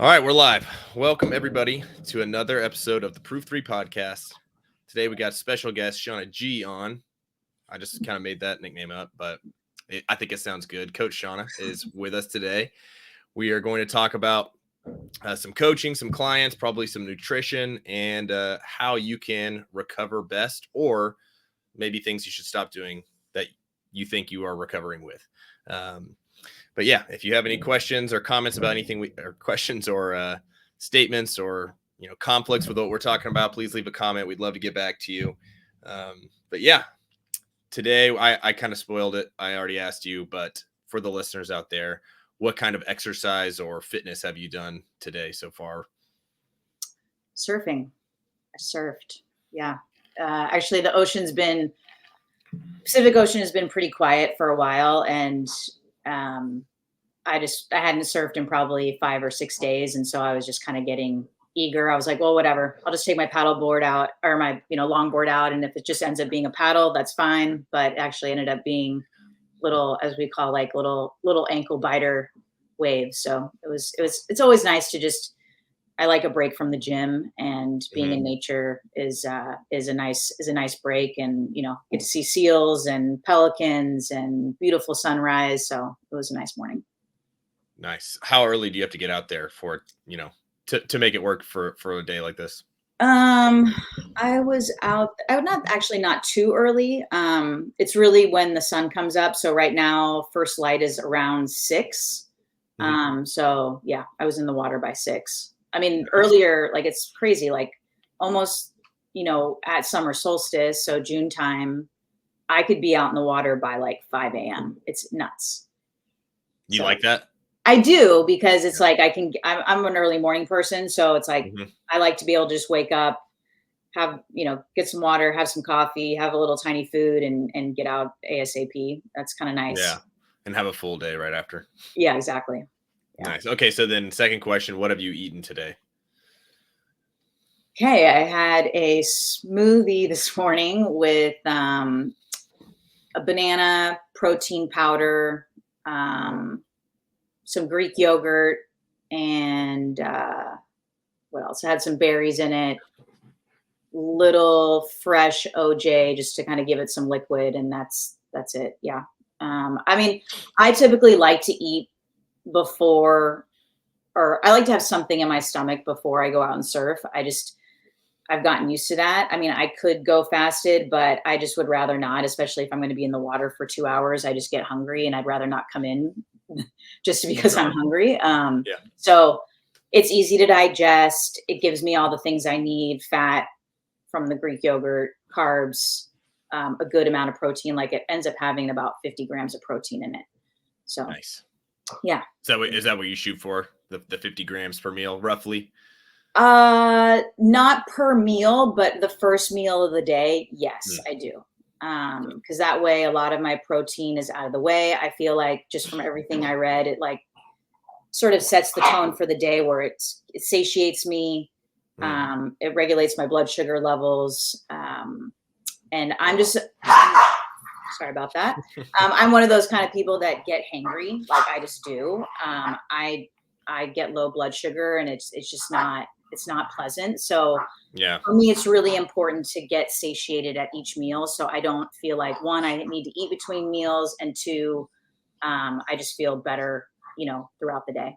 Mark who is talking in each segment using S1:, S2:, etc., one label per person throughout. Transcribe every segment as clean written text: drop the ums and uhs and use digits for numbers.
S1: All right, we're live. Welcome, everybody, to another episode of the Proof 3 podcast. Today, we got special guest Shanna G on. I just kind of made that nickname up, but I think it sounds good. Coach Shanna is with us today. We are going to talk about some coaching, some clients, probably some nutrition, and how you can recover best, or maybe things you should stop doing that you think you are recovering with. But yeah, if you have any questions or comments about anything, or questions or statements or conflicts with what we're talking about, please leave a comment. We'd love to get back to you. But yeah, today I kind of spoiled it. I already asked you, but for the listeners out there, what kind of exercise or fitness have you done today so far?
S2: Surfing. I surfed. Yeah. Actually, the Pacific Ocean has been pretty quiet for a while, and I hadn't surfed in probably 5 or 6 days, and so I was just kind of getting eager. I was like, well, whatever. I'll just take my paddle board out, or my longboard out, and if it just ends up being a paddle, that's fine. But actually ended up being little, as we call, like little ankle biter waves. So it's always nice to just. I like a break from the gym, and being in nature is a nice break, and get to see seals and pelicans and beautiful sunrise. So it was a nice morning.
S1: Nice. How early do you have to get out there for to make it work for a day like this?
S2: I was out. Not too early. It's really when the sun comes up. So right now, first light is around 6. So yeah, I was in the water by 6. I mean, earlier, like it's crazy, like almost, at summer solstice, so June time, I could be out in the water by like 5 a.m. It's nuts.
S1: You like that?
S2: I do, because it's like I'm an early morning person. So it's like, I like to be able to just wake up, have, get some water, have some coffee, have a little tiny food, and get out ASAP. That's kind of nice.
S1: Yeah. And have a full day right after.
S2: Yeah, exactly.
S1: Yeah. Nice. Okay. So then second question, what have you eaten today?
S2: Okay. I had a smoothie this morning with a banana, protein powder, some Greek yogurt, and what else? I had some berries in it, little fresh OJ just to kind of give it some liquid, and that's it. Yeah. I mean, I typically like to eat before, or I like to have something in my stomach before I go out and surf. I've gotten used to that. I mean, I could go fasted, but I just would rather not, especially if I'm going to be in the water for 2 hours. I just get hungry, and I'd rather not come in just because I'm hungry. So it's easy to digest. It gives me all the things I need: fat from the Greek yogurt, carbs, a good amount of protein. Like it ends up having about 50 grams of protein in it. So
S1: nice.
S2: Yeah.
S1: Is that what you shoot for? The 50 grams per meal, roughly?
S2: Not per meal, but the first meal of the day. Yes, I do. Because that way a lot of my protein is out of the way. I feel like, just from everything I read, it like sort of sets the tone for the day, where it satiates me. It regulates my blood sugar levels. And I'm just, sorry about that. I'm one of those kind of people that get hangry. Like I just do. I get low blood sugar, and it's just not pleasant. So
S1: yeah,
S2: for me, it's really important to get satiated at each meal. So I don't feel like, one, I need to eat between meals, and two, I just feel better, throughout the day.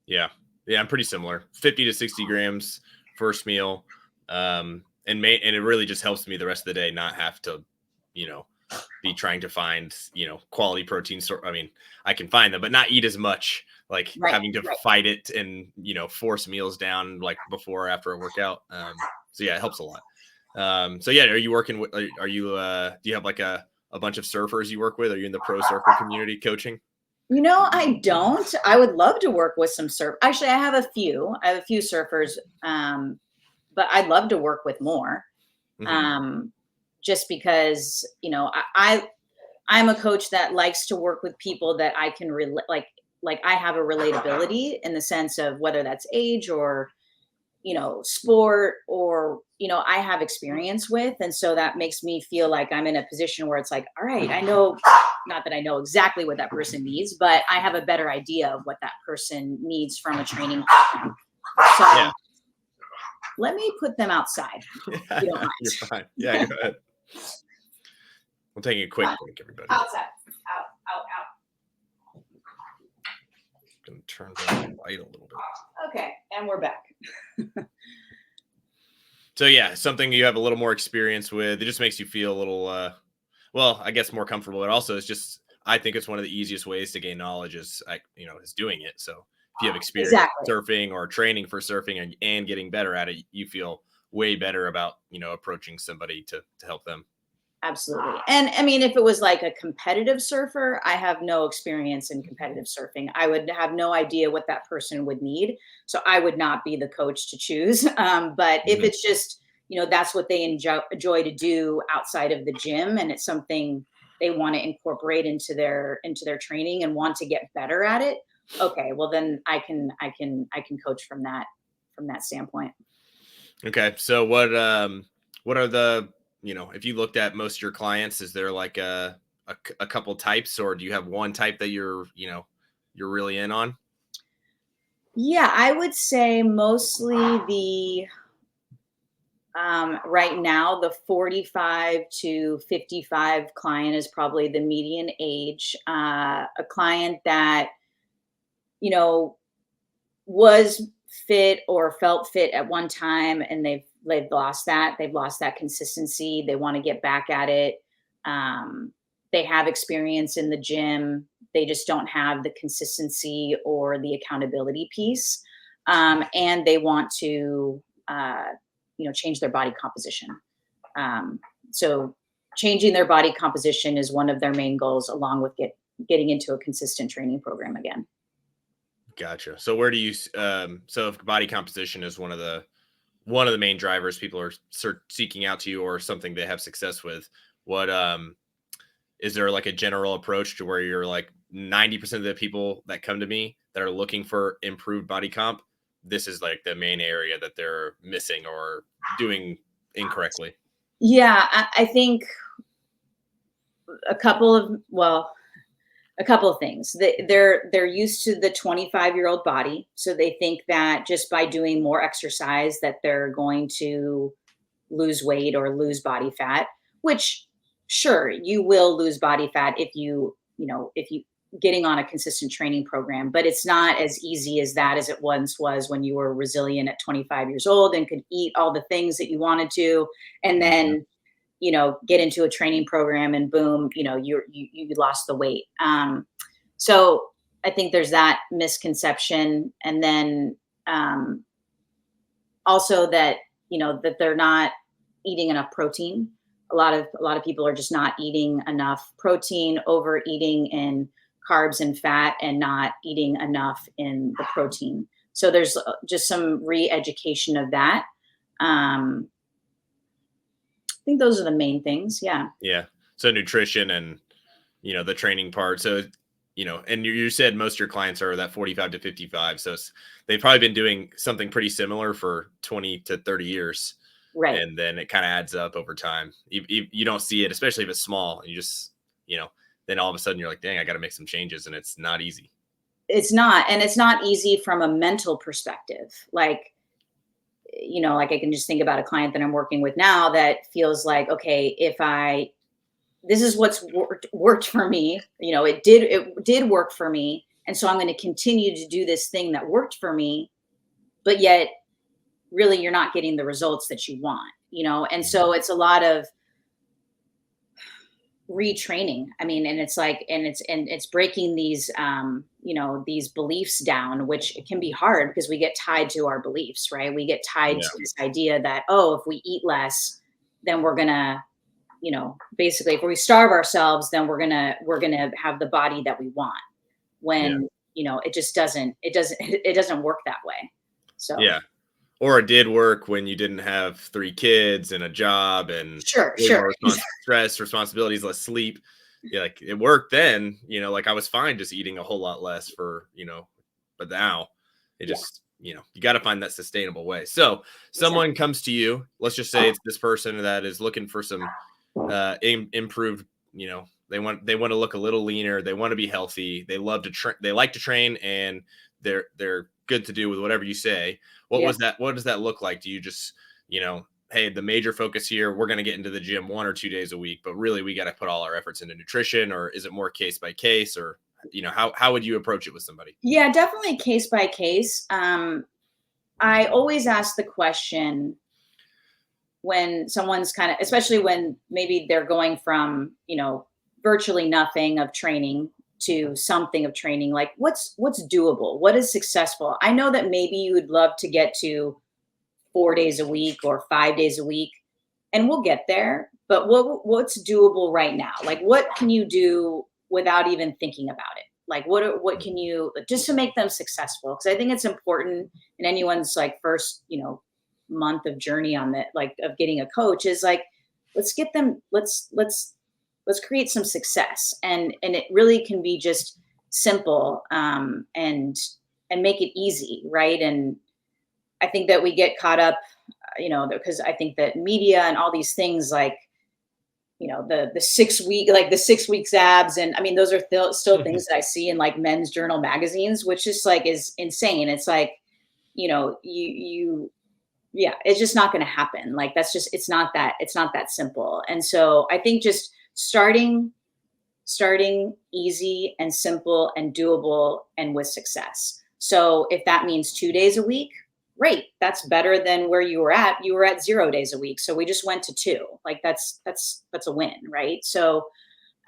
S1: Yeah. I'm pretty similar. 50 to 60 grams first meal. And it really just helps me the rest of the day not have to, be trying to find, quality protein. I mean, I can find them, but not eat as much, like having to fight it and, force meals down like before or after a workout. So yeah, it helps a lot. So yeah, are you working with, do you have like a bunch of surfers you work with? Are you in the pro surfer community coaching?
S2: I don't. I would love to work with some surf. Actually, I have a few surfers, but I'd love to work with more. Just because, I'm a coach that likes to work with people that I can relate, like I have a relatability, in the sense of whether that's age or sport or, I have experience with. And so that makes me feel like I'm in a position where it's like, all right, I know, not that I know exactly what that person needs, but I have a better idea of what that person needs from a training program. So
S1: Yeah.
S2: let me put them outside. If you don't mind.
S1: You're fine. Yeah, go ahead. We're taking a quick break, everybody.
S2: Outside. Out.
S1: Gonna turn down the light a little bit.
S2: Okay. And we're back.
S1: So yeah, something you have a little more experience with. It just makes you feel a little, well, I guess more comfortable. But also, it's just, I think it's one of the easiest ways to gain knowledge is doing it. So if you have experience
S2: Exactly.
S1: surfing or training for surfing and getting better at it, you feel way better about, approaching somebody to help them.
S2: Absolutely. And I mean, if it was like a competitive surfer, I have no experience in competitive surfing. I would have no idea what that person would need. So I would not be the coach to choose. But if it's just, that's what they enjoy to do outside of the gym and it's something they want to incorporate into their training and want to get better at it. Okay, well then I can coach from that standpoint.
S1: Okay. So what are the, if you looked at most of your clients, is there like a couple types, or do you have one type that you're really in on?
S2: Yeah, I would say mostly right now, the 45 to 55 client is probably the median age. A client that, you know, was fit or felt fit at one time and they've lost that. They've lost that consistency. They want to get back at it. They have experience in the gym. They just don't have the consistency or the accountability piece. And they want to change their body composition. So changing their body composition is one of their main goals, along with getting into a consistent training program again.
S1: Gotcha. So where do you so if body composition is one of the main drivers people are seeking out to you, or something they have success with, what is there like a general approach to where you're like 90% of the people that come to me that are looking for improved body comp, this is like the main area that they're missing or doing incorrectly?
S2: Yeah, I think a couple of well, a couple of things. They're used to the 25-year-old body, so they think that just by doing more exercise that they're going to lose weight or lose body fat, which sure, you will lose body fat if you getting on a consistent training program, but it's not as easy as that as it once was when you were resilient at 25 years old and could eat all the things that you wanted to, and
S1: Mhm.
S2: then get into a training program and boom, you lost the weight. So I think there's that misconception. And then also that, that they're not eating enough protein. A lot of people are just not eating enough protein, overeating in carbs and fat, and not eating enough in the protein. So there's just some re-education of that. I think those are the main things. Yeah.
S1: Yeah. So nutrition and the training part. So and you said most of your clients are that 45 to 55. So they've probably been doing something pretty similar for 20 to 30 years.
S2: Right.
S1: And then it kind of adds up over time. You don't see it, especially if it's small. You just, then all of a sudden you're like, dang, I got to make some changes, and it's not easy.
S2: It's not, and it's not easy from a mental perspective. Like I can just think about a client that I'm working with now that feels like, okay, this is what's worked for me. It did work for me. And so I'm going to continue to do this thing that worked for me, but yet really you're not getting the results that you want, And so it's a lot of retraining. I mean, and it's breaking these beliefs down, which it can be hard because we get tied to our beliefs, right? We get tied
S1: Yeah.
S2: to this idea that, oh, if we eat less, then we're gonna, basically if we starve ourselves, then we're gonna have the body that we want,
S1: Yeah.
S2: when it just doesn't work that way. So
S1: Yeah. Or it did work when you didn't have 3 kids and a job and way
S2: sure.
S1: more stress, responsibilities, less sleep. Yeah, like it worked then, like I was fine just eating a whole lot less but now it
S2: Yeah.
S1: just you got to find that sustainable way. So someone comes to you, let's just say it's this person that is looking for some improved, they want to look a little leaner. They want to be healthy. They love to they like to train, and they're good to do with whatever you say. What does that look like? Do you just, hey, the major focus here, we're going to get into the gym 1 or 2 days a week, but really we got to put all our efforts into nutrition? Or is it more case by case? Or, how would you approach it with somebody?
S2: Yeah, definitely case by case. I always ask the question when someone's kind of, especially when maybe they're going from, virtually nothing of training to something of training, like what's doable? What is successful? I know that maybe you would love to get to 4 days a week or 5 days a week, and we'll get there, but what's doable right now? Like, what can you do without even thinking about it? Like, what can you, just to make them successful? Because I think it's important in anyone's like first, month of journey on that, like of getting a coach, is like, let's get them, let's create some success. And it really can be just simple, and make it easy. Right. And I think that we get caught up, because I think that media and all these things, like, the 6 week, like the 6 weeks abs. And I mean, those are still things that I see in like men's journal magazines, which just like is insane. It's like, yeah, it's just not going to happen. Like, it's not that simple. And so I think just starting easy and simple and doable and with success. So if that means 2 days a week, great. That's better than where you were at. You were at 0 days a week. So we just went to 2. Like that's a win. Right. So,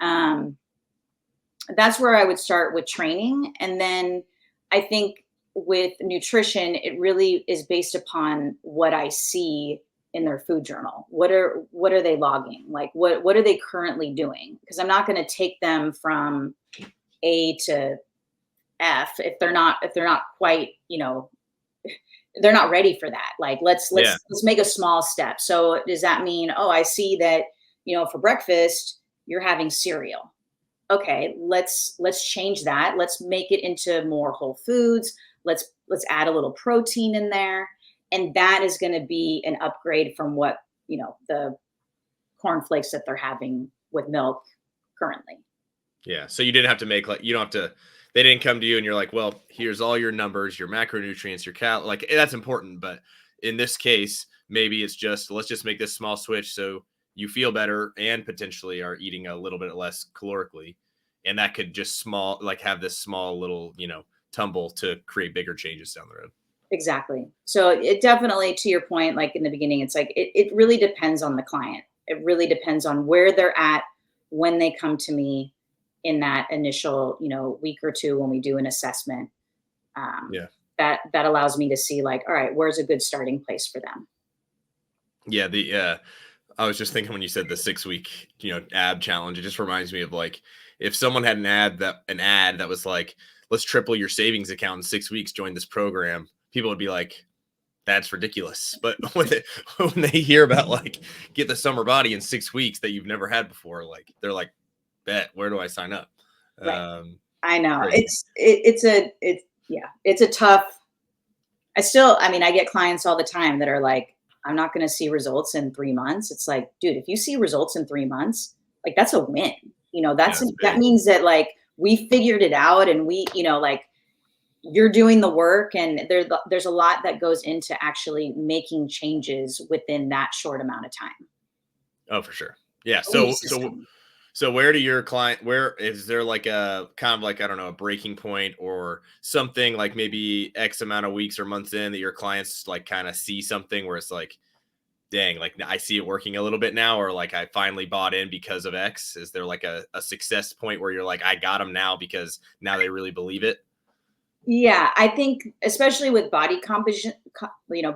S2: that's where I would start with training. And then I think with nutrition, it really is based upon what I see in their food journal. What are they logging? Like, what are they currently doing? Because I'm not going to take them from A to F if they're not quite, they're not ready for that. Like, let's make a small step. So does that mean, oh, I see that, for breakfast, you're having cereal. Okay, let's change that. Let's make it into more whole foods. Let's add a little protein in there. And that is going to be an upgrade from what, the cornflakes that they're having with milk currently.
S1: Yeah. So you didn't have to make, like, you don't have to, they didn't come to you and you're like, well, here's all your numbers, your macronutrients, your like, that's important. But in this case, maybe it's just, let's just make this small switch so you feel better and potentially are eating a little bit less calorically. And that could just have this small little, tumble to create bigger changes down the road.
S2: Exactly. So it definitely, to your point, like in the beginning, it's like, it really depends on the client. It really depends on where they're at when they come to me in that initial, week or two when we do an assessment. That allows me to see, like, all right, where's a good starting place for them?
S1: Yeah. I was just thinking when you said the 6 week, ab challenge, it just reminds me of like, if someone had an ad that was like, let's triple your savings account in 6 weeks, join this program, people would be like, that's ridiculous. But when they hear about like, get the summer body in 6 weeks that you've never had before, like, they're like, bet, where do I sign up?
S2: Right. I know.
S1: Crazy.
S2: It's a tough, I get clients all the time that are like, I'm not going to see results in 3 months. It's like, dude, if you see results in 3 months, like, that's a win. That means that, like, we figured it out, and we, like, you're doing the work, and there's a lot that goes into actually making changes within that short amount of time.
S1: Oh, for sure. Yeah. So where is there like a kind of like, I don't know, a breaking point or something, like maybe X amount of weeks or months in that your clients like kind of see something where it's like, dang, like I see it working a little bit now, or like I finally bought in because of X? Is there like a success point where you're like, I got them now because now they really believe it?
S2: Yeah, I think especially with body composition,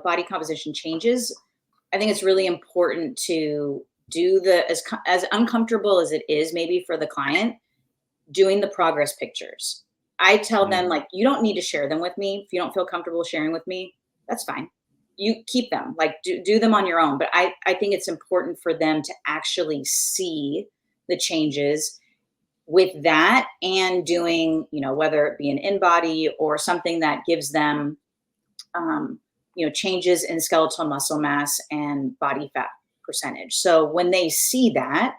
S2: body composition changes, I think it's really important to do as uncomfortable as it is maybe for the client, doing the progress pictures. I tell them, like, you don't need to share them with me. If you don't feel comfortable sharing with me, that's fine. You keep them, like, do them on your own. But I think it's important for them to actually see the changes with that, and doing, whether it be an in-body or something that gives them changes in skeletal muscle mass and body fat percentage. So when they see that,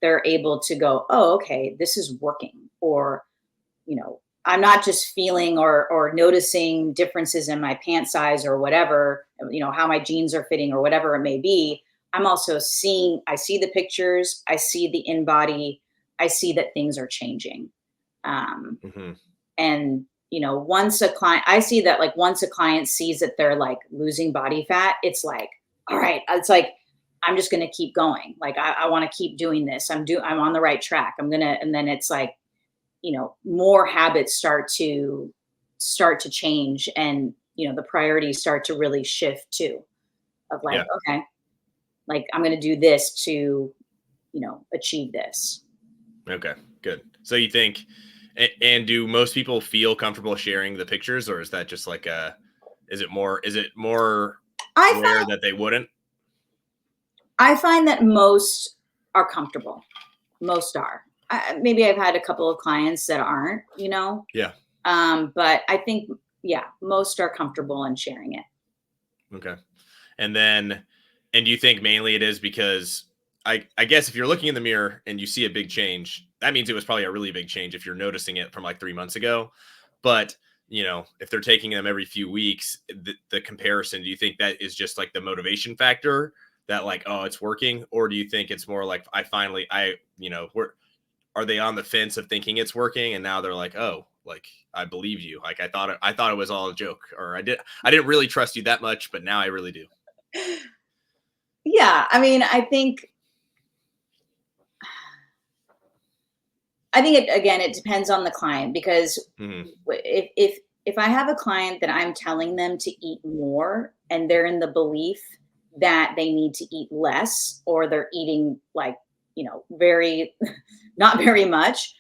S2: they're able to go, oh, okay, this is working. Or, I'm not just feeling or noticing differences in my pant size or whatever, how my jeans are fitting or whatever it may be. I'm also I see the pictures, I see the in body, I see that things are changing.
S1: Mm-hmm.
S2: And, once a client, I see that like once a client sees that they're like losing body fat, it's like, all right, it's like, I'm just going to keep going. Like, I want to keep doing this. I'm on the right track. And then it's like, more habits start to change, and, the priorities start to really shift too, of like,
S1: Yeah.
S2: okay, like I'm going to do this to, achieve this.
S1: Okay, good. So you think, and do most people feel comfortable sharing the pictures, or is that just like is it more rare that they wouldn't?
S2: I find that most are comfortable. Most are. Maybe I've had a couple of clients that aren't,
S1: Yeah.
S2: but I think, yeah, most are comfortable in sharing it.
S1: Okay. And then, and do you think mainly it is because I guess if you're looking in the mirror and you see a big change, that means it was probably a really big change if you're noticing it from like 3 months ago. But, if they're taking them every few weeks, the comparison, do you think that is just like the motivation factor that like, oh, it's working? Or do you think it's more like, are they on the fence of thinking it's working? And now they're like, oh, like, I believe you. Like, I thought it was all a joke, or I didn't really trust you that much, but now I really do.
S2: Yeah, I mean, I think it depends on the client, because
S1: Mm-hmm.
S2: if I have a client that I'm telling them to eat more and they're in the belief that they need to eat less, or they're eating like, very not very much,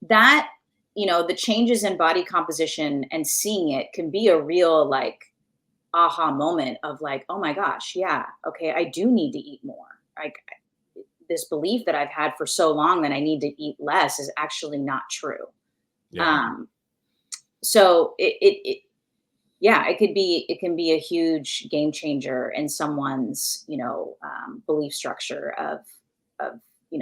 S2: that, the changes in body composition and seeing it can be a real like aha moment of like, oh my gosh, yeah, okay, I do need to eat more. Like, this belief that I've had for so long that I need to eat less is actually not true.
S1: Yeah.
S2: So yeah, it can be a huge game changer in someone's, belief structure of,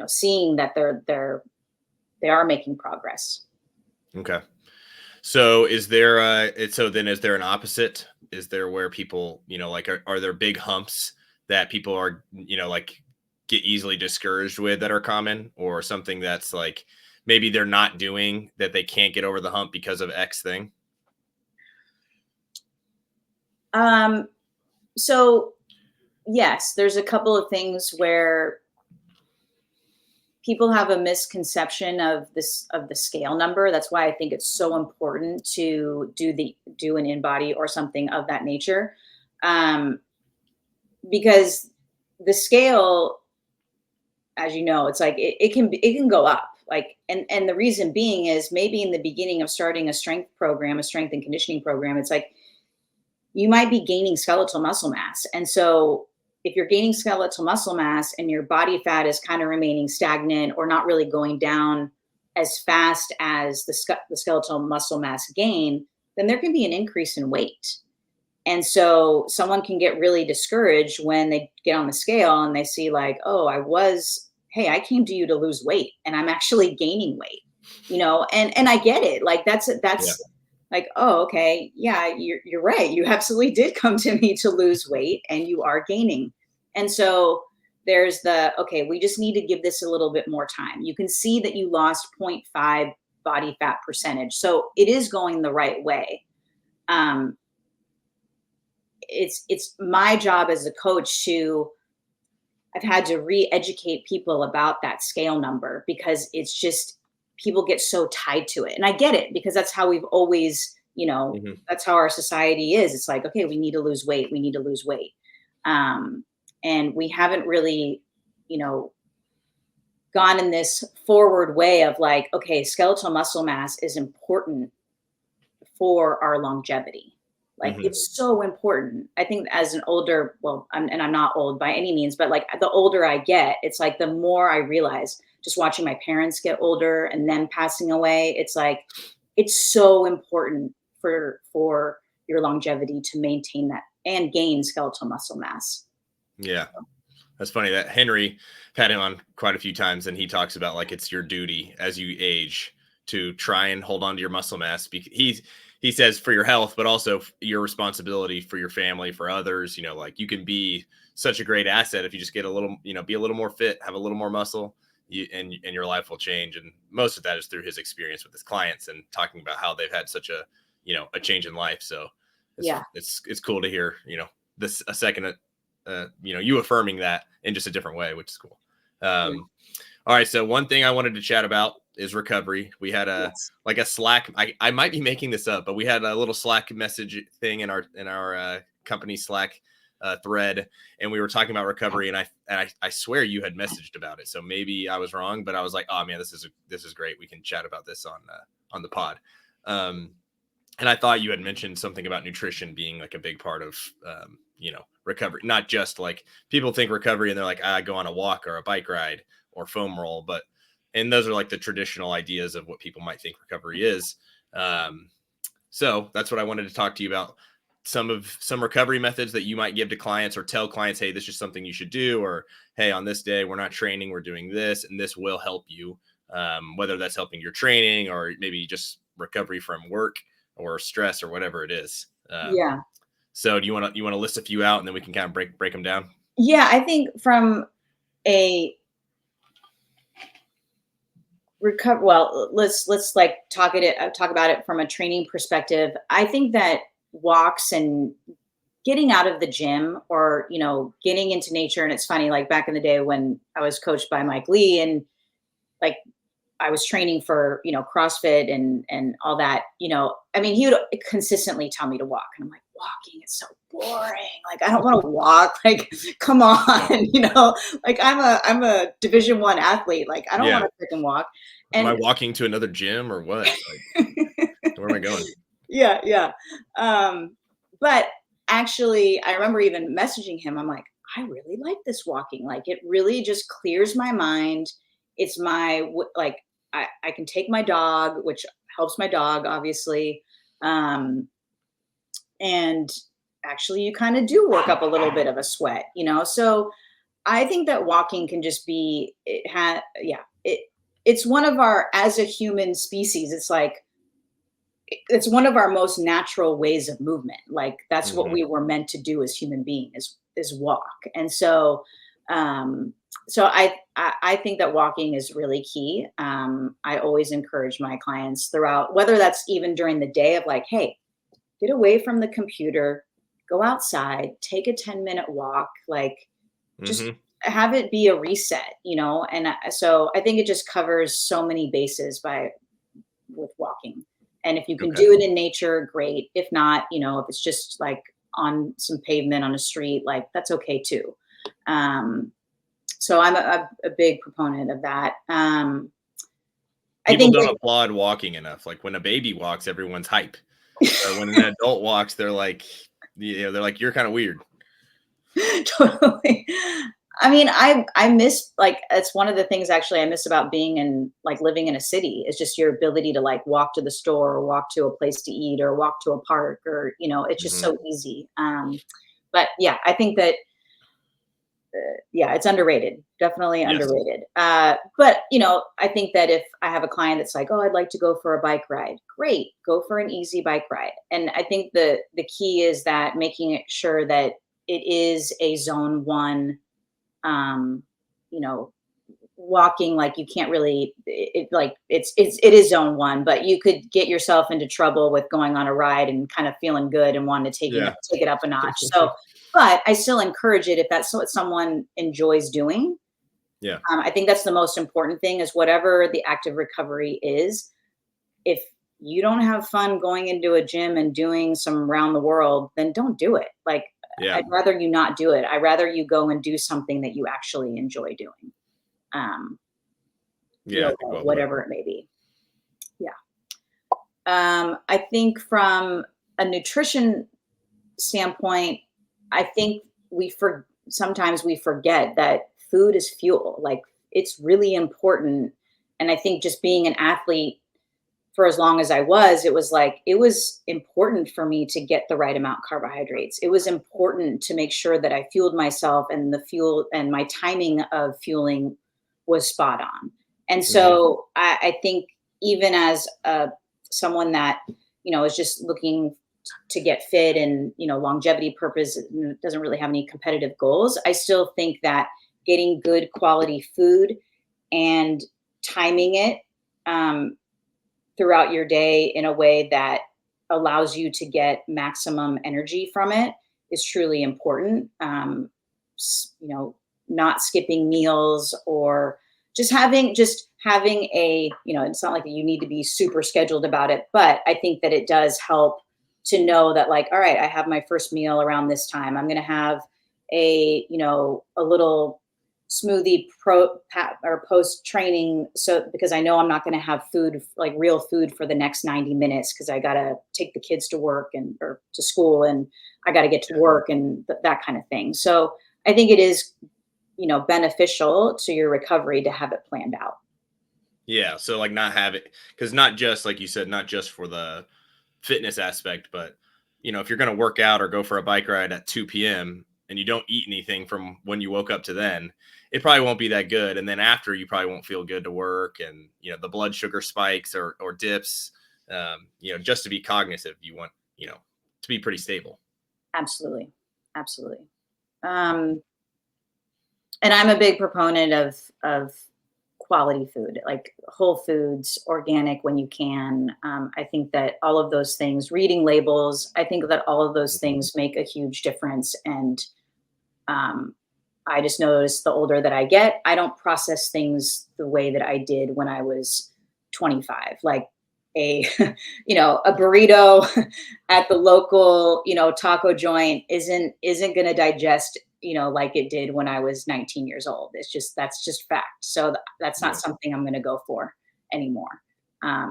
S2: seeing that they are making progress.
S1: Okay. So is there so then is there an opposite? Is there where people, like are there big humps that people are, like get easily discouraged with that are common, or something that's like maybe they're not doing that they can't get over the hump because of X thing?
S2: Um, so yes, there's a couple of things where people have a misconception of the scale number. That's why I think it's so important to do an in body or something of that nature, because the scale, as you know, it's like it can go up. Like, and the reason being is maybe in the beginning of starting a strength program, a strength and conditioning program, it's like you might be gaining skeletal muscle mass. And so if you're gaining skeletal muscle mass and your body fat is kind of remaining stagnant or not really going down as fast as the skeletal muscle mass gain, then there can be an increase in weight. And so someone can get really discouraged when they get on the scale and they see like, oh, hey, I came to you to lose weight and I'm actually gaining weight, and I get it. Like that's
S1: Yeah.
S2: like, oh, okay, yeah, you're right. You absolutely did come to me to lose weight and you are gaining. And so there's okay, we just need to give this a little bit more time. You can see that you lost 0.5 body fat percentage. So it is going the right way. It's my job as a coach I've had to re-educate people about that scale number, because it's just, people get so tied to it. And I get it, because that's how we've always,
S1: Hmm.
S2: that's how our society is. It's like, okay, we need to lose weight. We need to lose weight. And we haven't really, you know, gone in this forward way of like, okay, skeletal muscle mass is important for our longevity. Like,
S1: Hmm.
S2: it's so important. I think as an older, well, and I'm not old by any means, but like the older I get, it's like the more I realize, just watching my parents get older and then passing away, it's like, it's so important for your longevity to maintain that and gain skeletal muscle mass.
S1: Yeah. That's funny that Henry had him on quite a few times, and he talks about like it's your duty as you age to try and hold on to your muscle mass. He says for your health, but also your responsibility for your family, for others. You know, like you can be such a great asset if you just get a little, you know, be a little more fit, have a little more muscle, and your life will change. And most of that is through his experience with his clients and talking about how they've had such a, you know, a change in life. So
S2: Yeah.
S1: it's cool to hear, you know, this a second you know, you affirming that in just a different way, which is cool.
S2: Yeah.
S1: All right. So one thing I wanted to chat about is recovery. We had
S2: Yes.
S1: like a Slack. I might be making this up, but we had a little Slack message thing in our company Slack thread, and we were talking about recovery. And I swear you had messaged about it. So maybe I was wrong, but I was like, oh man, this is great. We can chat about this on the pod. And I thought you had mentioned something about nutrition being like a big part of, you know, recovery, not just like people think recovery and they're like, I go on a walk or a bike ride or foam roll, and those are like the traditional ideas of what people might think recovery is. So that's what I wanted to talk to you about. Some recovery methods that you might give to clients or tell clients, hey, this is something you should do, or, hey, on this day, we're not training, we're doing this, and this will help you. Whether that's helping your training or maybe just recovery from work or stress or whatever it is.
S2: Yeah.
S1: So do you want to list a few out and then we can kind of break them down?
S2: Yeah. I think from a well, let's like talk about it from a training perspective. I think that walks and getting out of the gym or, you know, getting into nature. And it's funny, like back in the day when I was coached by Mike Lee and like I was training for, you know, CrossFit and all that, you know, I mean, he would consistently tell me to walk. And I'm like, walking is so boring. Like, I don't want to walk. Like, come on, you know, like I'm a Division I athlete. Like, I don't want
S1: Yeah.
S2: to freaking walk.
S1: Am I
S2: And
S1: walking to another gym or what? Like, where am I going?
S2: yeah, yeah. But actually, I remember even messaging him. I'm like, I really like this walking. Like, it really just clears my mind. It's like, I can take my dog, which helps my dog, obviously. Um, and actually, you kind of do work up a little bit of a sweat, you know? So I think that walking can just be, yeah, it's one of our, as a human species, it's one of our most natural ways of movement. Like that's what
S1: Mm-hmm.
S2: we were meant to do as human beings is walk. And so, um, I think that walking is really key. I always encourage my clients throughout, whether that's even during the day of like, hey, get away from the computer, go outside, take a 10-minute walk, like just
S1: Mm-hmm.
S2: have it be a reset, you know? And so I think it just covers so many bases with walking. And if you can
S1: Okay.
S2: do it in nature, great. If not, you know, if it's just like on some pavement on a street, like that's okay too. So I'm a big proponent of that. I
S1: People
S2: think
S1: don't
S2: that,
S1: applaud walking enough. Like when a baby walks, everyone's hype. Or when an adult walks, they're like, you know, they're like, you're kind of weird.
S2: totally. I mean, I miss, like, it's one of the things actually I miss about being in, like, living in a city is just your ability to like walk to the store or walk to a place to eat or walk to a park or, you know, it's just
S1: Mm-hmm.
S2: so easy. But yeah, I think that yeah, it's underrated, definitely
S1: Yes.
S2: underrated. But you know, I think that if I have a client that's like, oh, I'd like to go for a bike ride, great, go for an easy bike ride. And I think the key is that making it sure that it is a zone 1, um, you know, walking, like you can't really like it is zone 1, but you could get yourself into trouble with going on a ride and kind of feeling good and wanting to
S1: Yeah.
S2: take it up a notch. So but I still encourage it if that's what someone enjoys doing.
S1: Yeah.
S2: I think that's the most important thing is whatever the active recovery is. If you don't have fun going into a gym and doing some round the world, then don't do it. Like
S1: Yeah.
S2: I'd rather you not do it. I'd rather you go and do something that you actually enjoy doing. Um,
S1: Yeah. I
S2: yoga,
S1: think well put.
S2: whatever it may be. Yeah. I think from a nutrition standpoint, I think sometimes we forget that food is fuel. Like it's really important. And I think just being an athlete for as long as I was, it was like, it was important for me to get the right amount of carbohydrates. It was important to make sure that I fueled myself, and the fuel and my timing of fueling was spot on. And so I think, even as someone that, is just looking to get fit and, longevity purpose, doesn't really have any competitive goals, I still think that getting good quality food and timing it, throughout your day in a way that allows you to get maximum energy from it is truly important. Not skipping meals, or just having a, it's not like you need to be super scheduled about it, but I think that it does help to know that, like, all right, I have my first meal around this time. I'm going to have a little smoothie or post training, so because I know I'm not going to have food, like real food, for the next 90 minutes, because I got to take the kids to work or to school, and I got to get to work, and that kind of thing. So I think it is, beneficial to your recovery to have it planned out.
S1: Yeah. So like not have it, because not just like you said, not just for the fitness aspect, but if you're going to work out or go for a bike ride at 2 p.m. and you don't eat anything from when you woke up to then, it probably won't be that good. And then after, you probably won't feel good to work, and the blood sugar spikes or dips. Just to be cognizant, you want to be pretty stable.
S2: Absolutely. Absolutely. And I'm a big proponent of quality food, like whole foods, organic when you can. I think that all of those things, reading labels, I think that all of those things make a huge difference. And um, I just noticed, the older that I get, I don't process things the way that I did when I was 25. Like a, a burrito at the local, taco joint isn't going to digest, like it did when I was 19 years old. That's just fact. So that's not something I'm going to go for anymore.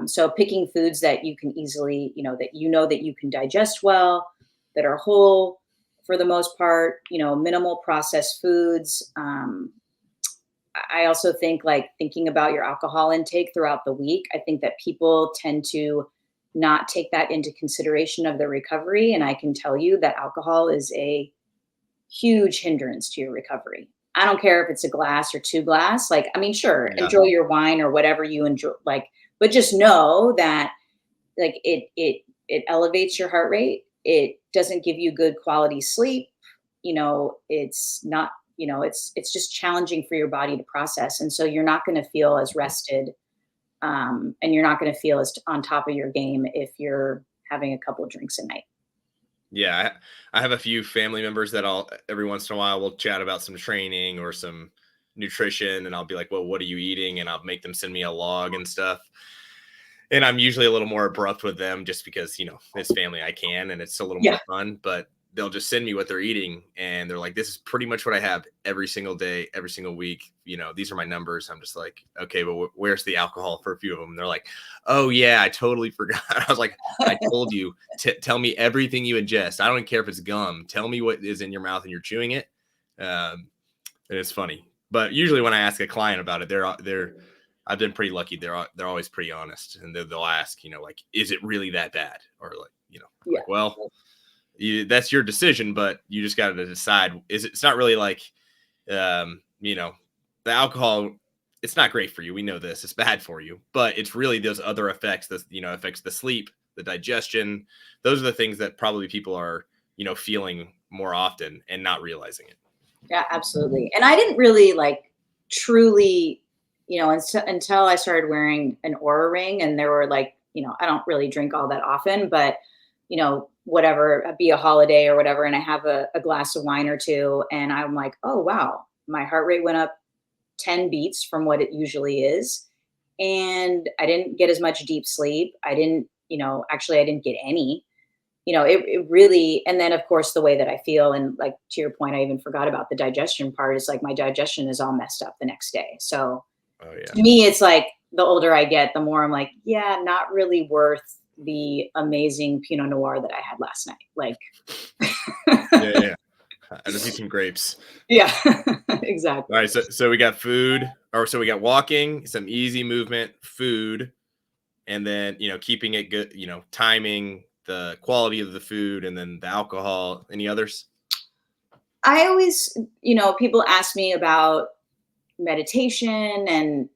S2: So picking foods that you can easily, that you can digest well, that are whole for the most part, minimal processed foods. I also think, like, thinking about your alcohol intake throughout the week, I think that people tend to not take that into consideration of their recovery. And I can tell you that alcohol is a huge hindrance to your recovery. I don't care if it's a glass or two glass. Like, I mean, sure,
S1: Yeah.
S2: enjoy your wine or whatever you enjoy, like, but just know that, like, it elevates your heart rate. It doesn't give you good quality sleep. It's not, it's just challenging for your body to process. And so you're not going to feel as rested, and you're not going to feel as on top of your game if you're having a couple of drinks a night.
S1: Yeah, I have a few family members that I'll every once in a while we'll chat about some training or some nutrition, and I'll be like, "Well, what are you eating?" And I'll make them send me a log and stuff. And I'm usually a little more abrupt with them, just because it's family, I can, and it's a little
S2: Yeah.
S1: more fun. But they'll just send me what they're eating, and they're like, "This is pretty much what I have every single day, every single week. These are my numbers." I'm just like, "Okay, but where's the alcohol for a few of them?" And they're like, "Oh yeah, I totally forgot." I was like, "I told you, tell me everything you ingest. I don't care if it's gum. Tell me what is in your mouth and you're chewing it." And it's funny, but usually when I ask a client about it, they're I've been pretty lucky. They're always pretty honest, and they'll ask, like, "Is it really that bad?" Or like,
S2: Yeah.
S1: like, well, that's your decision, but you just got to decide. It's not really like, the alcohol. It's not great for you. We know this. It's bad for you, but it's really those other effects that affects the sleep, the digestion. Those are the things that probably people are feeling more often and not realizing it.
S2: Yeah, absolutely. And I didn't really, like, truly, until I started wearing an Aura ring, and there were, like, I don't really drink all that often, but whatever, be a holiday or whatever, and I have a glass of wine or two, and I'm like, oh wow, my heart rate went up 10 beats from what it usually is. And I didn't get as much deep sleep. I didn't, actually I didn't get any. It really, and then of course the way that I feel, and, like, to your point, I even forgot about the digestion part, is like my digestion is all messed up the next day. So
S1: Oh yeah.
S2: to me, it's like, the older I get, the more I'm like, yeah, not really worth the amazing Pinot Noir that I had last night. Like,
S1: Yeah. I just eat some grapes.
S2: yeah,
S1: All
S2: exactly.
S1: right, so we got food, or so we got walking, some easy movement, food, and then, keeping it good, timing, the quality of the food, and then the alcohol. Any others?
S2: I always, people ask me about meditation and,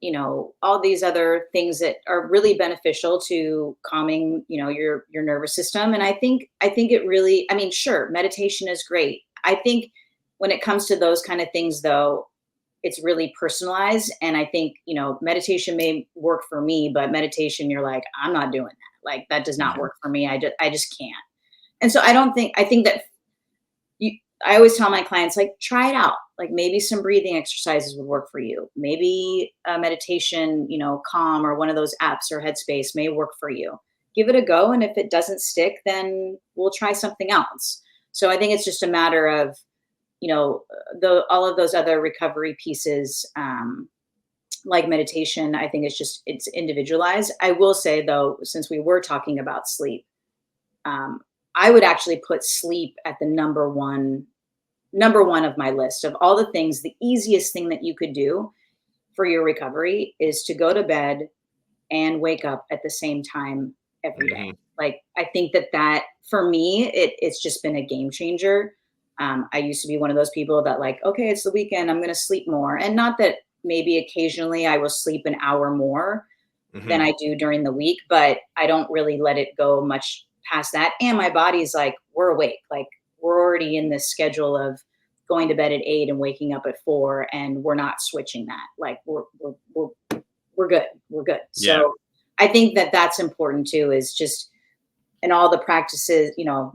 S2: all these other things that are really beneficial to calming, your nervous system. And I think it really, I mean, sure, meditation is great. I think when it comes to those kind of things though, it's really personalized. And I think, meditation may work for me, but meditation, you're like, I'm not doing that. Like that does not
S1: Mhm.
S2: work for me. I just can't. And so I think that you I always tell my clients, like, try it out. Like maybe some breathing exercises would work for you. Maybe a meditation, Calm or one of those apps or Headspace may work for you. Give it a go. And if it doesn't stick, then we'll try something else. So I think it's just a matter of, all of those other recovery pieces, like meditation. I think it's individualized. I will say though, since we were talking about sleep, um, I would actually put sleep at the number one of my list of all the things. The easiest thing that you could do for your recovery is to go to bed and wake up at the same time every day.
S1: Mhm.
S2: Like I think that for me, it's just been a game changer. I used to be one of those people that like, okay, it's the weekend, I'm going to sleep more, and not that maybe occasionally I will sleep an hour more than
S1: Mhm.
S2: I do during the week, but I don't really let it go much past that. And my body's like, we're awake. Like we're already in this schedule of going to bed at 8 and waking up at 4, and we're not switching that. Like we're good. We're good.
S1: Yeah.
S2: So I think that that's important too, is just, and all the practices,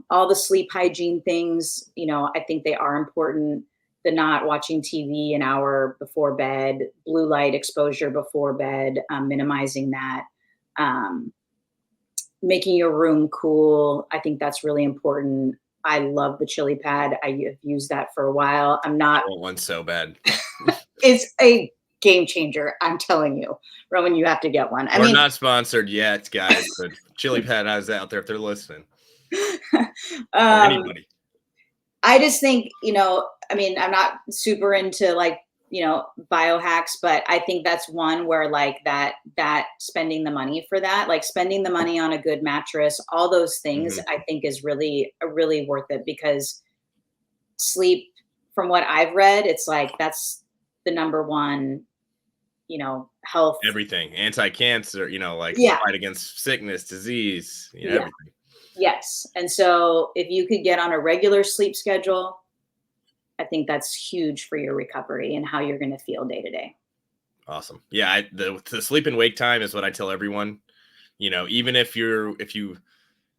S2: all the sleep hygiene things, I think they are important. The not watching TV an hour before bed, blue light exposure before bed, minimizing that, um, making your room cool. I think that's really important. I love the chili pad. I have used that for a while.
S1: I want one so bad.
S2: It's a game changer. I'm telling you, Roman, you have to get one. I
S1: We're
S2: mean,
S1: not sponsored yet, guys, but Chili Pad has out there if they're listening, or
S2: um,
S1: anybody.
S2: I just think, I mean, I'm not super into like, biohacks, but I think that's one where like that spending the money for that, like spending the money on a good mattress, all those things,
S1: Mhm.
S2: I think is really worth it, because sleep, from what I've read, it's like that's the number one, health.
S1: Everything, anti-cancer, like
S2: Yeah.
S1: fight against sickness, disease,
S2: Yeah.
S1: everything.
S2: Yes. And so if you could get on a regular sleep schedule, I think that's huge for your recovery and how you're going to feel day to day.
S1: Awesome. Yeah, the sleep and wake time is what I tell everyone. Even if you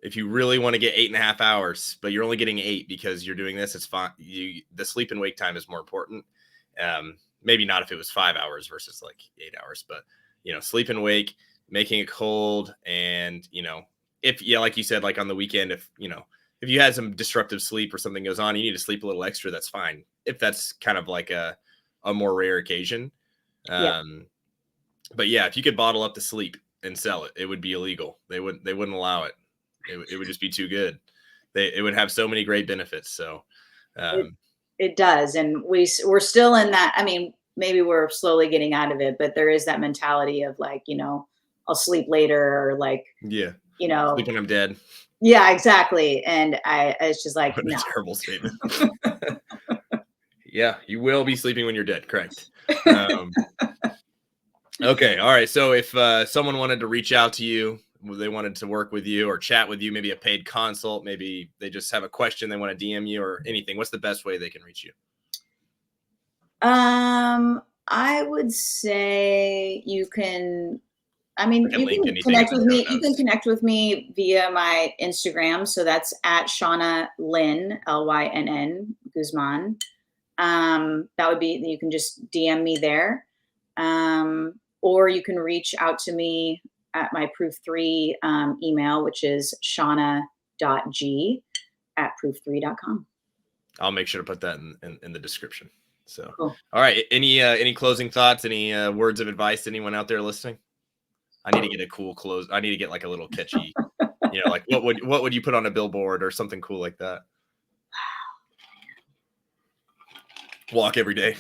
S1: really want to get 8.5 hours, but you're only getting 8 because you're doing this, it's fine. The sleep and wake time is more important. Maybe not if it was 5 hours versus like 8 hours, but sleep and wake, making it cold, and if like you said, like on the weekend, if you had some disruptive sleep or something goes on, you need to sleep a little extra. That's fine. If that's kind of like a more rare occasion.
S2: Yeah.
S1: Um, but yeah, if you could bottle up the sleep and sell it, it would be illegal. They wouldn't allow it. It would just be too good. It would have so many great benefits. So
S2: It,
S1: um,
S2: it does. And we're still in that. I mean, maybe we're slowly getting out of it, but there is that mentality of like, I'll sleep later, or like,
S1: yeah,
S2: you know,
S1: sleeping I'm dead.
S2: yeah, exactly. And it's just like,
S1: What a
S2: no.
S1: terrible statement. Yeah, you will be sleeping when you're dead. Correct. Um, okay. All right. So if someone wanted to reach out to you, they wanted to work with you or chat with you, maybe a paid consult, maybe they just have a question, they want to DM you or anything, what's the best way they can reach you?
S2: I would say you can, I
S1: I
S2: mean,
S1: can
S2: you
S1: link
S2: can
S1: anything in
S2: connect
S1: the
S2: with
S1: show
S2: me. You can
S1: notes.
S2: connect with me via my Instagram. So that's at Shauna Lynn, Lynn Guzman. That would be, you can just DM me there. Or you can reach out to me at my Proof3 email, which is shauna.g@proof3.com.
S1: I'll make sure to put that in the description. So,
S2: Cool.
S1: all right. Any closing thoughts? Any words of advice to anyone out there listening? I need to get a cool close. I need to get like a little catchy, like what would you put on a billboard or something cool like that? Walk every day.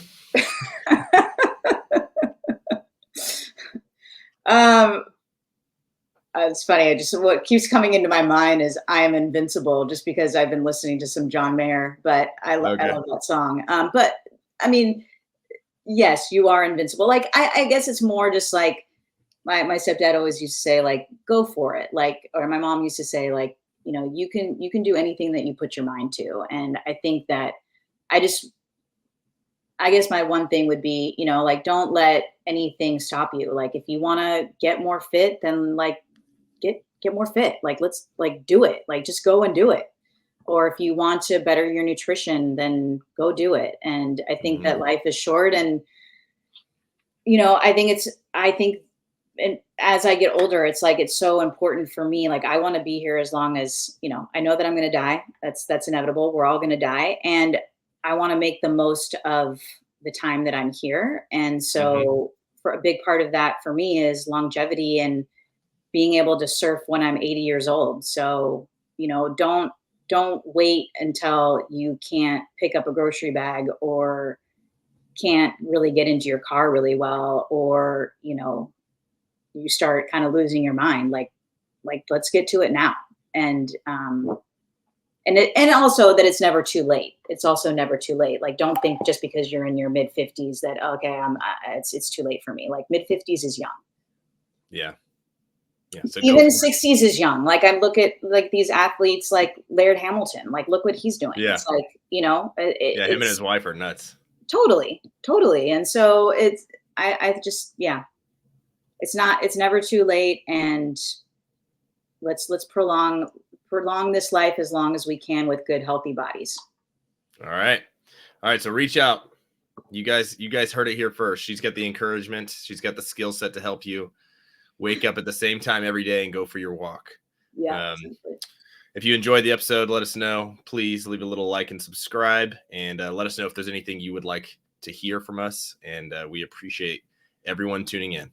S2: um, It's funny. What keeps coming into my mind is "I Am Invincible," just because I've been listening to some John Mayer, but I
S1: Okay.
S2: love that song. But I mean, yes, you are invincible. Like I guess it's more just like my stepdad always used to say, like, go for it. Like, or my mom used to say, like, you can do anything that you put your mind to. And I think that I just I guess my one thing would be, like, don't let anything stop you. Like, if you want to get more fit, then like get more fit. Like, let's like do it. Like, just go and do it. Or if you want to better your nutrition, then go do it. And I think
S1: Mhm.
S2: that life is short, and I think, and as I get older, it's like it's so important for me. Like, I want to be here as long as, I know that I'm going to die. That's inevitable. We're all going to die, and I want to make the most of the time that I'm here. And
S1: Mhm.
S2: so, for a big part of that for me is longevity and being able to surf when I'm 80 years old. So, don't wait until you can't pick up a grocery bag or can't really get into your car really well, or you start kind of losing your mind. Like let's get to it now. And um and it, and also that it's never too late. It's also never too late. Like, don't think just because you're in your mid 50s that, okay, it's too late for me. Like, mid 50s is young.
S1: Yeah. Yeah. So go
S2: Even
S1: for it.
S2: 60s is young. Like, I look at like these athletes like Laird Hamilton. Like, look what he's doing.
S1: Yeah.
S2: It's like,
S1: Yeah. Him and his
S2: it's
S1: wife are nuts.
S2: totally. And so I just, yeah, it's never too late. And let's prolong this life as long as we can with good, healthy bodies.
S1: All right. All right. So reach out. You guys heard it here first. She's got the encouragement. She's got the skill set to help you wake up at the same time every day and go for your walk.
S2: Yeah,
S1: Um,
S2: absolutely.
S1: if you enjoyed the episode, let us know. Please leave a little like and subscribe, and let us know if there's anything you would like to hear from us. And we appreciate everyone tuning in.